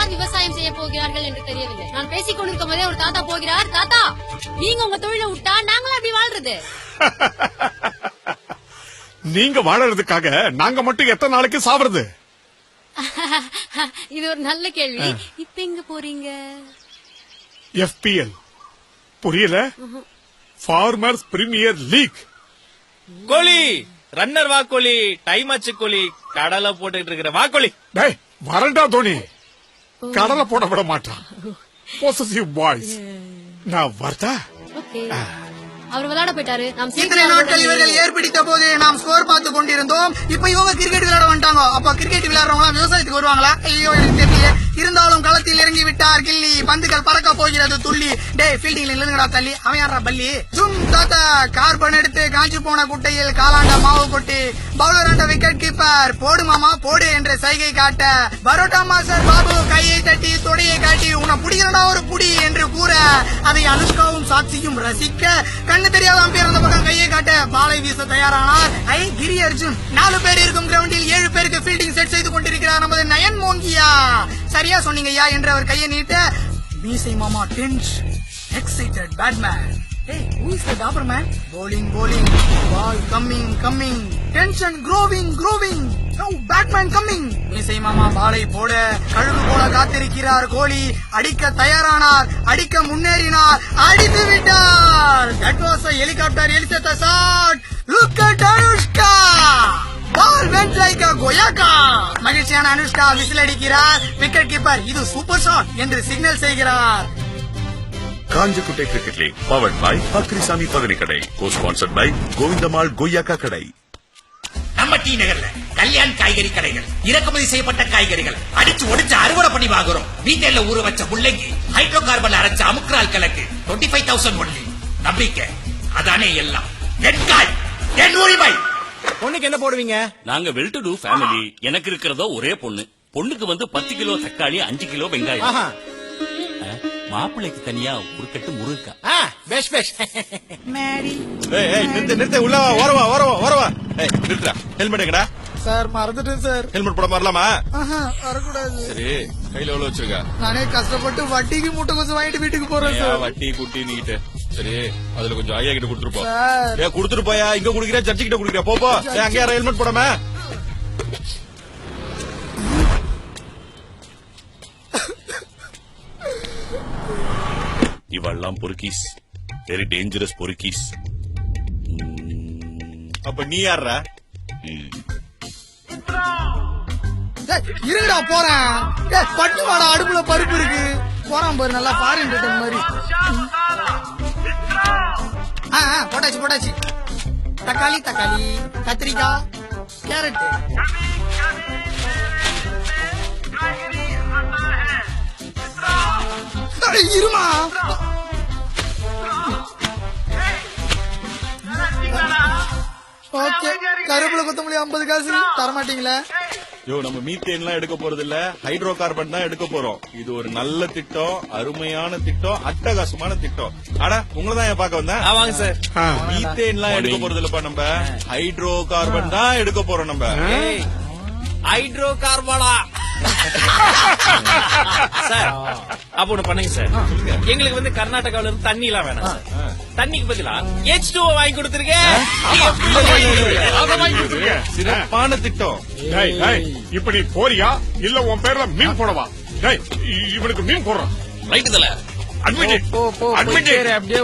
யாரெல்லாம் விவசாயம் செய்ய போகிறார்கள் என்று தெரியவில்லை. நான் பேசிக் கொண்டிருக்கும் போதே ஒரு தாத்தா போகிறார். தாத்தா, நீங்க உங்க தொழிலை விட்டா நாங்களும் அப்படி வாழ்றது? நீங்க வாழறதுக்காக நாங்க மட்டும் எத்தனை நாளைக்கு சாவறது? இது ஒரு நல்ல கேள்வி. இப்ப எங்க போறீங்க? FPL புரியல? Farmers premier league. Kohli runner வா கோலி, டைம் ஆச்சு கோலி, கடலை போட்டுட்டு இருக்கிற வா கோலி. டேய் வரண்டா தோனி, கடலை போட விட மாட்டான். Possessive boys. நான் வரதா? ஓகே, அவர் விளையாட போயிட்டாரு. நாம் இத்தனை நாட்கள் இவர்கள் ஏற்படுத்த போது நாம் ஸ்கோர் பார்த்து கொண்டிருந்தோம். இப்ப இவங்க கிரிக்கெட் விளையாட வந்துட்டாங்க. அப்ப கிரிக்கெட் விளையாடுறவங்க விவசாயத்துக்கு வருவாங்களா? ஐயோ எனக்கு தெரியல. இருந்தாலும் களத்தில் இறங்கி விட்டார் கில்லி. பந்துகள் பறக்க போகிறது துள்ளி. டே ஃபீல்டிங்ல இல்லங்கடா தள்ளி. அவன் யாரா பள்ளி? சும் தாத்தா கார்பன் எடுத்து காஞ்சி போன குட்டையில் காலாண்ட மாவு கொட்டி பவுலர் அண்ட விக்கெட் கீப்பர் போடு மாமா போடு என்ற சைகை காட்ட பரோட்டா மாஸ்டர் பாபு கையை தட்டி தொடையை காட்டி உன்னை புடிக்கிறடா ஒரு புடி என்று கூற அதை அனுஷ்காவும் சாட்சியும் ரசிக்க கண்ணு தெரியாத அம்பையர் அந்த பக்கம் கையை காட்ட பாலை வீச தயாரானார். கிரி அர்ஜுன் 4 பேர் இருக்கும் கிரவுண்டில் 7 பேருக்கு ஃபீல்டிங் செட் செய்து கொண்டிருக்கிறார் நமது நயன் மோங்கியா. சரியா சொன்னீங்கய்யா என்று அவர் கையை நீட்ட மீசை மாமா tense excited Batman. Hey, who is the dapper man? Bowling, ball coming, tension growing. Now Batman coming. மீசை மாமா பாலை போட கழுகு போல காத்திருக்கிறார் கோலி. அடிக்க தயாரானார், அடிக்க முன்னேறினார், அடித்து விட்டார். That was a helicopter Elisatha shot. Look at Anushka. Ball went like a goyaka. மகிழ்ச்சியான அனுஷ்கா விசில் அடிக்கிறார். விக்கெட் கீப்பர் இது சூப்பர் ஷாட் என்று சிக்னல் செய்கிறார். Kanchakuttai cricket league powered by Bakrisamy Pakadi Kadai, cosponsored by கோவிந்தமாள் கொய்யாக்கா கடை. நம்ம டி நகர்ல கல்யாண் காய்கறி கடைகள், இறக்குமதி செய்யப்பட்ட காய்கறிகள் அடிச்சு ஒடிச்சு அறுவடை பண்ணி வாங்குறோம். வீட்டில ஊற வச்ச முள்ளங்கி, ஹைட்ரோ கார்பன் அரைச்ச அமுக்ரால் கலக்கு 25,000 ஒன்லி. நம்பிக்கை அதானே எல்லாம். என் காய் என் உரிமை. பொண்ணுக்கு என்ன போடுவீங்க? நாங்க வெல் டு டூ ஃபேமிலி. எனக்கு இருக்கிறதோ ஒரே பொண்ணு. பொண்ணுக்கு வந்து 10 கிலோ தக்காளி, 5 கிலோ வெங்காயம். மாப்பிள்ளைக்கு தனியா ஒரு கட்டு முருங்கா. பெஷ் மேரி நிறுத்த உள்ள வரவா. நிறுத்தா. ஹெல்மெட் எங்கடா? சார் மறந்துட்டேன் சார். ஹெல்மெட் போட வரலாமா? வரக்கூடாது. சரி, கையில எவ்வளவு வச்சிருக்க? நானே கஷ்டப்பட்டு வட்டிக்கு மூட்டை கொஞ்சம் வாங்கிட்டு வீட்டுக்கு போறேன் சார். வட்டி குட்டி நீட்டு. சரி, அதுல கொஞ்சம் ஐயா கிட்ட கொடுத்துருப்போம். சார் கொடுத்துட்டு போயா. இங்க குடுக்கிற, சர்ச்சு கிட்ட குடுக்கிற. போ அங்க யாரும் ஹெல்மெட் போடாம. இவெல்லாம் பொறுக்கீஸ், வெரி டேஞ்சரஸ் பொறுக்கீஸ். அப்ப நீ யாரா? இருங்கடா போறேன். பட்டு வாடா, அடுப்புல பருப்பு இருக்கு. போறான் பாரு, நல்லா ஃபாரின் ரிட்டர்ன் மாதிரி. போட்டாச்சு. தக்காளி கத்திரிக்காய் கேரட். இருமா. ஓகே, கருவேப்பிலை கொத்தமல்லி 50 காசு தரமாட்டீங்களா? நம்ம மீத்தேன் எல்லாம் எடுக்க போறது இல்ல, ஹைட்ரோ கார்பன் தான் எடுக்க போறோம். இது ஒரு நல்ல திட்டம், அருமையான திட்டம், அட்டகாசமான திட்டம். ஆனா உங்களதான் ஏன் பாக்க வந்தேன்? ஆமாங்க சார். மீத்தேன் எல்லாம் எடுக்க போறது இல்லப்பா, நம்ம ஹைட்ரோ கார்பன் தான் எடுக்க போறோம். நம்ம ஹைட்ரோ கார்பனா சார். அப்ப ஒண்ணு பண்ணுங்க சார். எங்களுக்கு வந்து கர்நாடகாவில இருந்து தண்ணி எல்லாம் வேணாம் சார். தண்ணிக்கு பதிலா H2O வாங்கி கொடுத்துருக்கேன். சிறப்பான திட்டம். இப்ப நீ போறியா இல்ல உன் பேர்ல மீன் போடவா? இவனுக்கு மீன் போடுறான். ரைட்டு தல. அட்மிட் அப்படியே